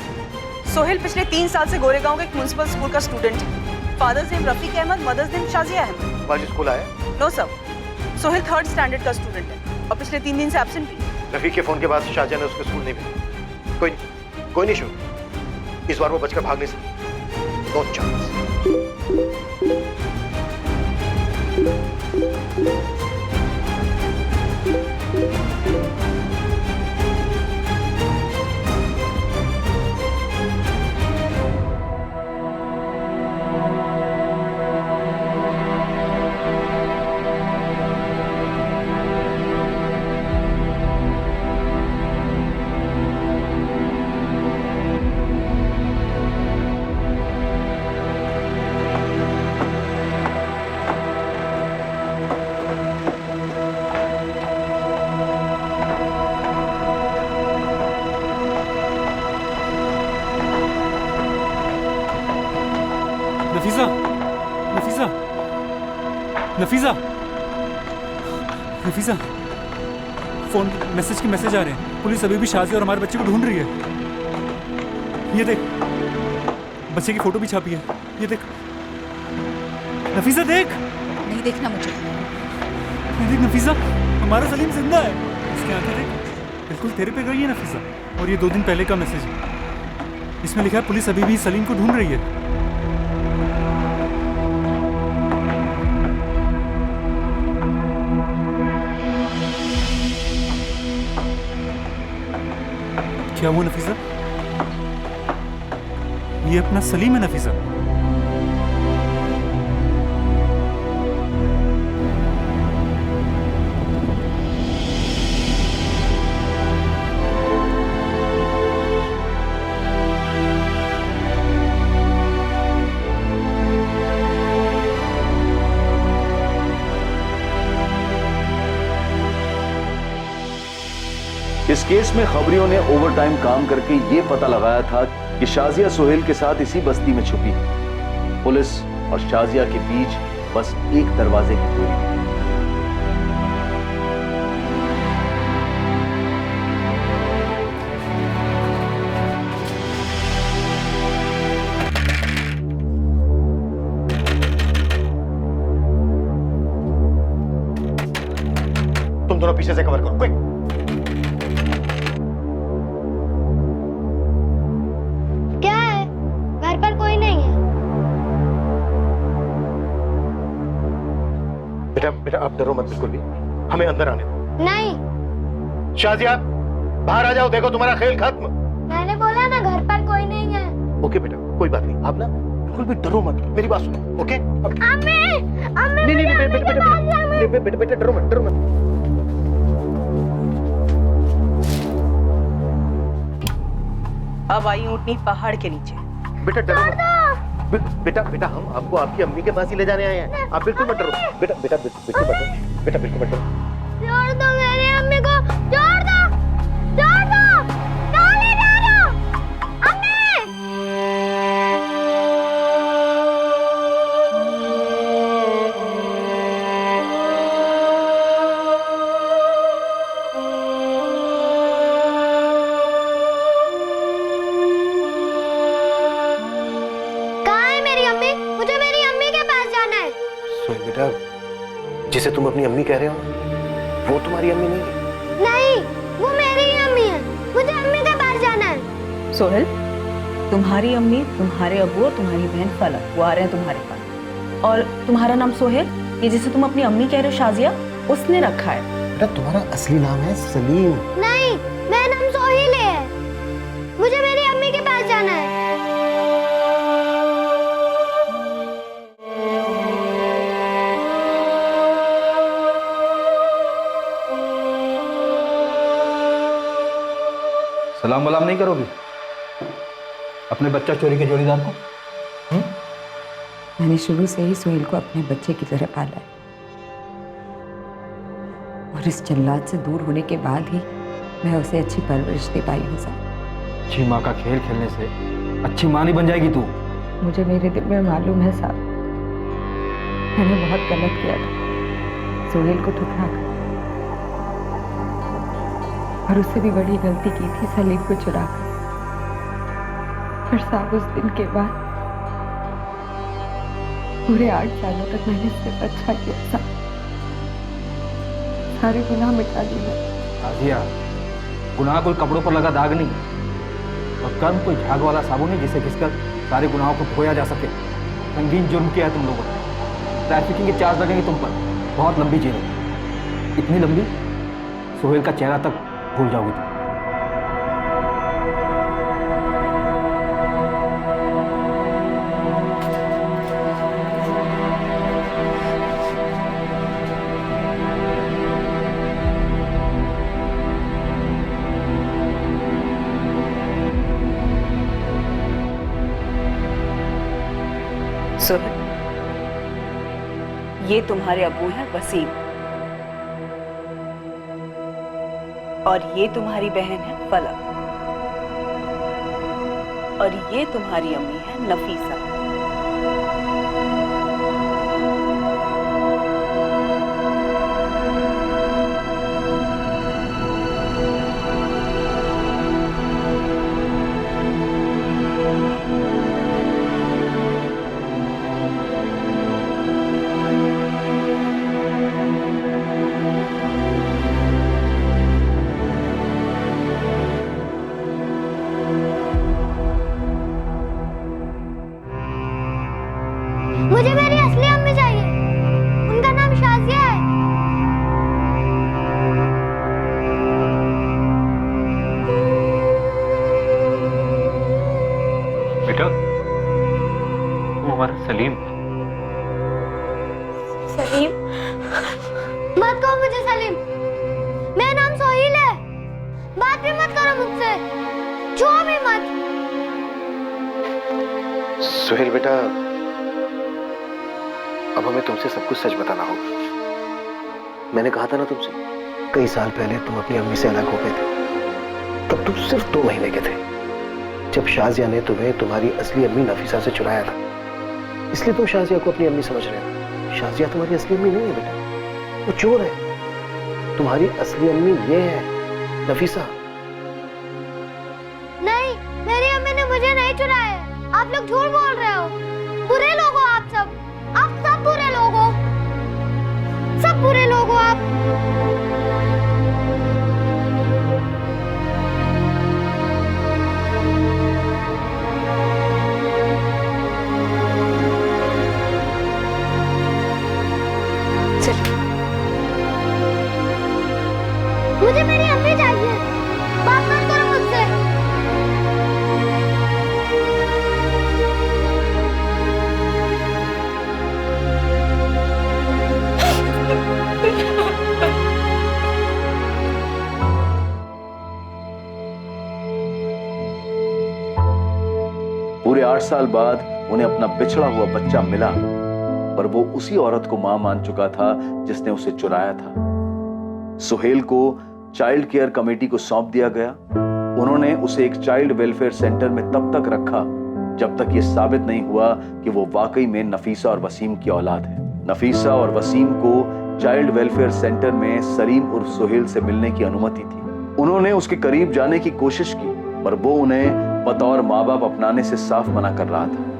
सोहेल पिछले 3 साल से गोरेगांव के एक म्युनिसिपल स्कूल का स्टूडेंट है। Father's name Rafiq Ahmed, mother's name Shazia Ahmed. आज स्कूल आया? No sir, Sohail 3rd standard का स्टूडेंट है और पिछले 3 दिन से एब्सेंट भी। रफीक के फोन के बाद शाहजहां ने उसको स्कूल नहीं भेजा। कोई नहीं शुरू, इस बार वो बचकर भाग नहीं सकती। No chance. Nafisa, phone message आ रहे हैं। पुलिस अभी भी शाजिया और हमारे बच्चे को ढूंढ रही है। ये देख, बच्चे की फोटो भी छापी है। ये देख नफीसा, देख। नहीं देखना मुझे। ये देख नफीसा, हमारा सलीम जिंदा है। इसकी आंखें देख, बिल्कुल तेरे पे गई है नफीसा। और ये 2 दिन पहले का मैसेज है। इसमें लिखा है पुलिस अभी भी सलीम को ढूंढ रही है। क्या वो नफीसा? ये अपना सलीम है नफीसा। इस केस में खबरियों ने ओवरटाइम काम करके ये पता लगाया था कि शाजिया सोहेल के साथ इसी बस्ती में छुपी है। पुलिस और शाजिया के बीच बस एक दरवाजे की दूरी है। तुम दोनों पीछे से कवर करो, क्विक। बेटा आप डरो मत बिल्कुल भी, हमें अंदर आने दो। नहीं। शाजिया बाहर आ जाओ, देखो तुम्हारा खेल खत्म। मैंने बोला ना घर पर कोई नहीं है। ओके बेटा, कोई बात नहीं, आप ना बिल्कुल भी डरो मत, मेरी बात सुनो। ओके? नहीं बेटा डरो मत। अब आई ऊँटनी पहाड़ के नीचे। बेटा डरो मत। बेटा हम आपको आपकी अम्मी के पास ही ले जाने आए हैं। आप बिल्कुल मत डरो। बेटा बिल्कुल मत डरो। छोड़ दो मेरी अम्मी को, छोड़ दो। कहाँ ले जा रहे हो? मुझे मेरी अम्मी के पास जाना है। सोहेल बेटा, जिसे तुम अपनी अम्मी कह रहे हो वो तुम्हारी अम्मी नहीं है। नहीं, वो मेरी ही अम्मी है। मुझे अम्मी के पास जाना है। सोहेल, तुम्हारी अम्मी, तुम्हारे अब्बू और तुम्हारी बहन फलक वो आ रहे हैं तुम्हारे पास। और तुम्हारा नाम सोहेल, ये जिसे तुम अपनी अम्मी कह रहे हो शाजिया, उसने रखा है। बेटा तुम्हारा असली नाम है सलीम। नहीं, मेरा नाम सोहेल है। मुझे मेरी अम्मी के पास जाना है। सलाम वलाम नहीं करोगी अपने बच्चा चोरी के जोड़ीदार को? मैंने शुरू से ही सोहेल को अपने बच्चे की तरह पाला है, और इस जल्लाद से दूर होने के बाद ही मैं उसे अच्छी परवरिश दे पाई हूँ साहब। अच्छी माँ का खेल खेलने से अच्छी माँ नहीं बन जाएगी तू। मुझे मेरे दिल में मालूम है साहब, मैंने बहुत गलत किया था सोहेल को ठुकरा कर, और उससे भी बड़ी गलती की थी सलीम को चुरा कर। पर साहब उस दिन के बाद पूरे 8 सालों तक मैंने सिर्फ अच्छा किया था, सारे गुनाह मिटा दिए। आजिया, गुनाह कोई कपड़ों पर लगा दाग नहीं, और कर्म कोई झाग वाला साबुन नहीं जिसे घिसकर सारे गुनाहों को धोया जा सके। संगीन जुर्म किया है तुम लोगों ने। ट्रैफिकिंग के चार्ज लगेंगे तुम पर, बहुत लंबी जेल है, इतनी लंबी सोहेल का चेहरा तक भूल जाओगी तुम। सोहेल, ये तुम्हारे अब्बू हैं वसीम, और ये तुम्हारी बहन है फलक, और ये तुम्हारी अम्मी है नफीसा। मुझे मेरी असली अम्मी चाहिए, उनका नाम शाजिया है। बेटा तुम हमारा सलीम। सलीम? मत कहो मुझे सलीम, मेरा नाम सोहेल है। बात भी मत करो मुझसे, छुओ भी मत। सोहेल बेटा, अब हमें तुमसे सब कुछ सच बताना होगा। मैंने कहा था ना तुमसे, कई साल पहले तुम अपनी अम्मी से अलग हो गए थे, तब तुम सिर्फ 2 महीने के थे, जब शाजिया ने तुम्हें तुम्हारी असली अम्मी नफीसा से चुराया था। इसलिए तुम शाजिया को अपनी अम्मी समझ रहे हो। शाजिया तुम्हारी असली अम्मी नहीं है बेटा, वो चोर है। तुम्हारी असली अम्मी ये है नफीसा। नहीं, मेरी अम्मी ने मुझे नहीं चुराया। आप लोग झूठ बोल रहे हो। बुरे लोग हो आप सब बुरे लोग हो, सब बुरे लोग हो आप। मुझे मेरी अम्मी चाहिए, बात मत करो मुझसे। पूरे 8 साल बाद उन्हें अपना बिछड़ा हुआ बच्चा मिला, पर वो उसी औरत को मां मान चुका था जिसने उसे चुराया था। सोहेल को चाइल्ड केयर कमेटी को सौंप दिया गया। उन्होंने उसे एक चाइल्ड वेलफेयर सेंटर में तब तक रखा जब तक ये साबित नहीं हुआ कि वो वाकई में नफीसा और वसीम की औलाद है। नफीसा और वसीम को चाइल्ड वेलफेयर सेंटर में सलीम उर्फ सोहेल से मिलने की अनुमति थी। उन्होंने उसके करीब जाने की कोशिश की, पर वो उन्हें बतौर माँ बाप अपनाने से साफ मना कर रहा था।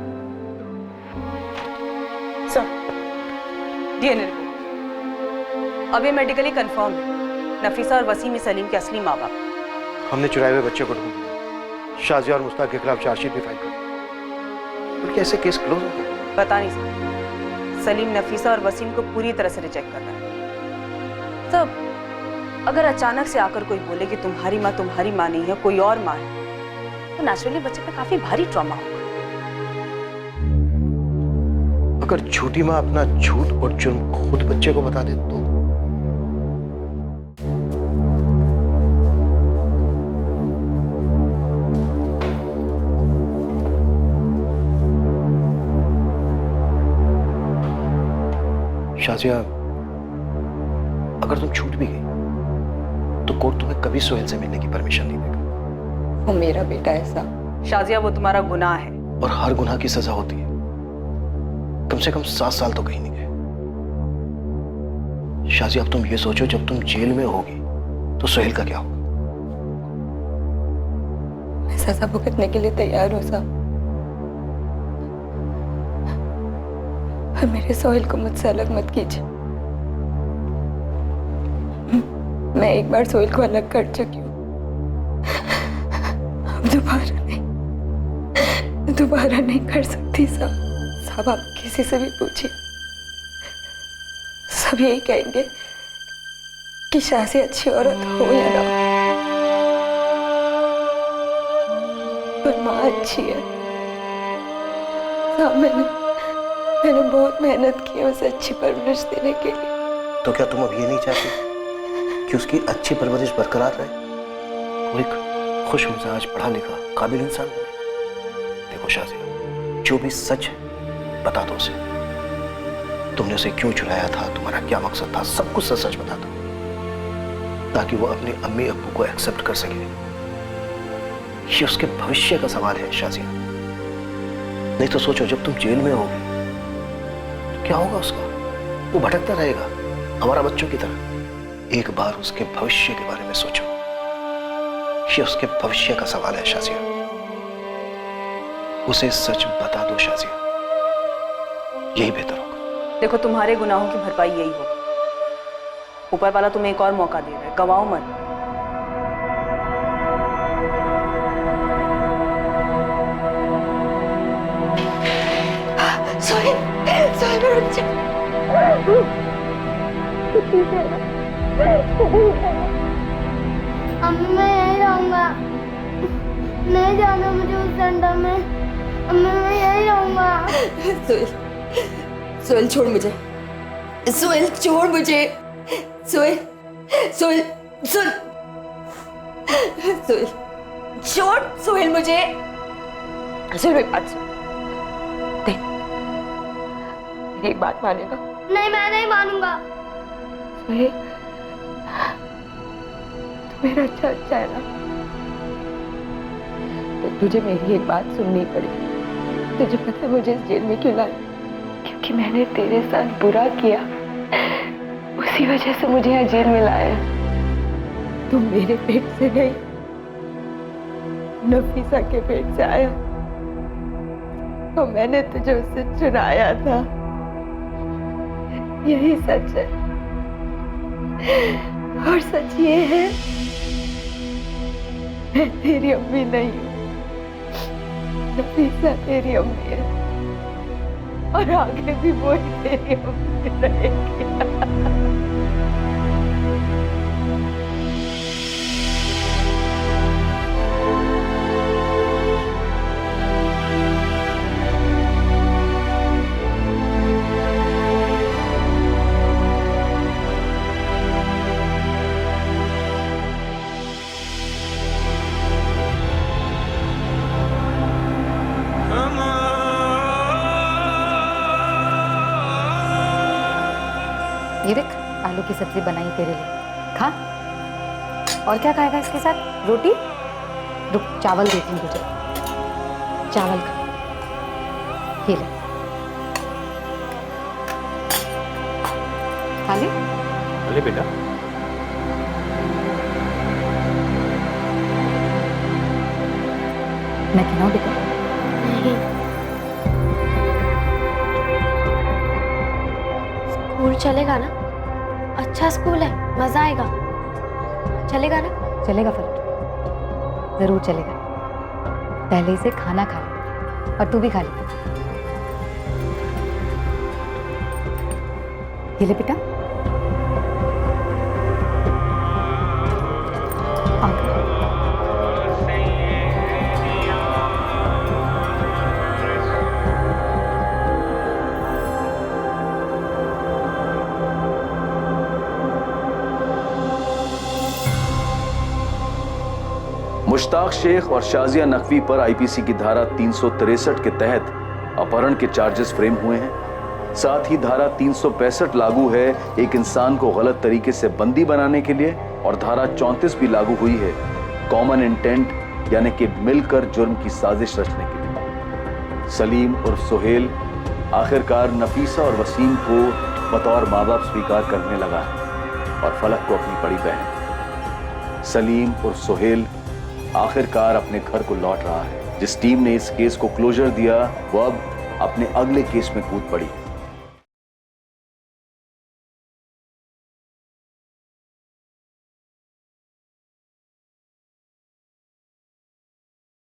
डीएनए रिपोर्ट अब ये मेडिकली कंफर्म है, नफीसा और वसीम सलीम के असली माँ बाप। हमने चुराए हुए बच्चे को ढूंढ लिया। शाजिया और मुश्ताक के खिलाफ चार्जशीट भी फाइल कर, बल्कि ऐसे केस क्लोज हो गए। पता नहीं सर, सलीम नफीसा और वसीम को पूरी तरह से रिजेक्ट कर रहा है। सब अगर अचानक से आकर कोई बोले कि तुम्हारी माँ नहीं है, कोई और माँ है, तो नेचुरली बच्चे पे काफी भारी ट्रॉमा होगा। अगर झूठी माँ अपना झूठ और जुर्म खुद बच्चे को बता दे तो? शाजिया, अगर तुम छूट भी गई तो कोर्ट तुम्हें कभी सोहेल से मिलने की परमिशन नहीं देगा। वो मेरा बेटा है साहब। शाजिया, वो तुम्हारा गुनाह है। और हर गुनाह की सजा होती है। कम से कम 7 साल तो कहीं नहीं गए। शाजिया, अब तुम ये सोचो, जब तुम जेल में होगी तो सोहेल का क्या होगा? मैं सजा भुगतने के लिए तैयार हूँ साहब, पर मेरे सोहेल को मुझसे अलग मत कीजिए। मैं एक बार सोहेल को अलग कर चुकी हूँ, अब दोबारा नहीं कर सकती साहब। आप किसी से भी पूछिए, सब यही कहेंगे कि शादी अच्छी औरत हो या ना, पर माँ अच्छी है साहब। मैंने बहुत मेहनत की है उसे अच्छी परवरिश देने के लिए। तो क्या तुम अब ये नहीं चाहती कि उसकी अच्छी परवरिश बरकरार रहे, वो एक खुश मिजाज, पढ़ा लिखा, काबिल इंसान बने? देखो शाजिया, जो भी सच है बता दो उसे। तुमने उसे क्यों चुराया था, तुम्हारा क्या मकसद था, सब कुछ सच बता दो, ताकि वो अपने अम्मी अब्बू को एक्सेप्ट कर सके। ये उसके भविष्य का सवाल है शाजिया। नहीं तो सोचो, जब तुम जेल में होगी तो क्या होगा उसका? वो भटकता रहेगा हमारा बच्चों की तरह। एक बार उसके भविष्य के बारे में सोचो, ये उसके भविष्य का सवाल है शाजिया। उसे सच बता दो शाजिया, यही बेहतर होगा। देखो, तुम्हारे गुनाहों की भरपाई यही होगी। ऊपर वाला तुम्हें एक और मौका दे रहा है, गवाओ मत। अम्मी, मैं यहीं रहूंगा, नहीं जाना मुझे उस सेंटर में। अम्मी, मैं यहीं रहूंगा। सोहेल छोड़ मुझे, सोहेल छोड़ मुझे, सोहेल सोहेल सुन, सोहेल छोड़, सोहेल मुझे। सोहेल मेरी बात सुन, देख मेरी बात मानेगा? नहीं, मैं नहीं मानूंगा। सोहेल, तू मेरा अच्छा है ना, तो तुझे मेरी एक बात सुननी पड़ी। तुझे पता है मुझे इस जेल में क्यों लाया? क्योंकि मैंने तेरे साथ बुरा किया, उसी वजह से मुझे यहाँ जेल में लाया। तू मेरे पेट से नहीं, नफीसा के पेट से आया, तो मैंने तुझे उससे चुराया था। यही सच है, और सच ये है, मैं तेरी अम्मी नहीं हूँ, नफीसा तेरी अम्मी है, और आगे भी वही तेरी अम्मी रहेगी। ये देख, आलू की सब्जी बनाई तेरे लिए, खा। और क्या खाएगा इसके साथ? रोटी? रुक, चावल देती हूँ तुझे, चावल खा। ये ले, खा ले। अरे बेटा, मैं खिलाऊं बेटा? स्कूल चलेगा ना? अच्छा स्कूल है, मजा आएगा, चलेगा ना? चलेगा फलक, जरूर चलेगा। पहले इसे खाना खा ले और तू भी खा ले। ये ले बेटा। मुश्ताक शेख और शाजिया नकवी पर आईपीसी की धारा 363 के तहत अपहरण के चार्जेस फ्रेम हुए हैं। साथ ही धारा 365 लागू है एक इंसान को गलत तरीके से बंदी बनाने के लिए, और धारा 34 भी लागू हुई है कॉमन इंटेंट यानी कि मिलकर जुर्म की साजिश रचने के लिए। सलीम और सोहेल आखिरकार नफीसा और वसीम को बतौर माँ बाप स्वीकार करने लगा है और फलक को अपनी बड़ी बहन। सलीम और सोहेल आखिरकार अपने घर को लौट रहा है। जिस टीम ने इस केस को क्लोजर दिया वो अब अपने अगले केस में कूद पड़ी।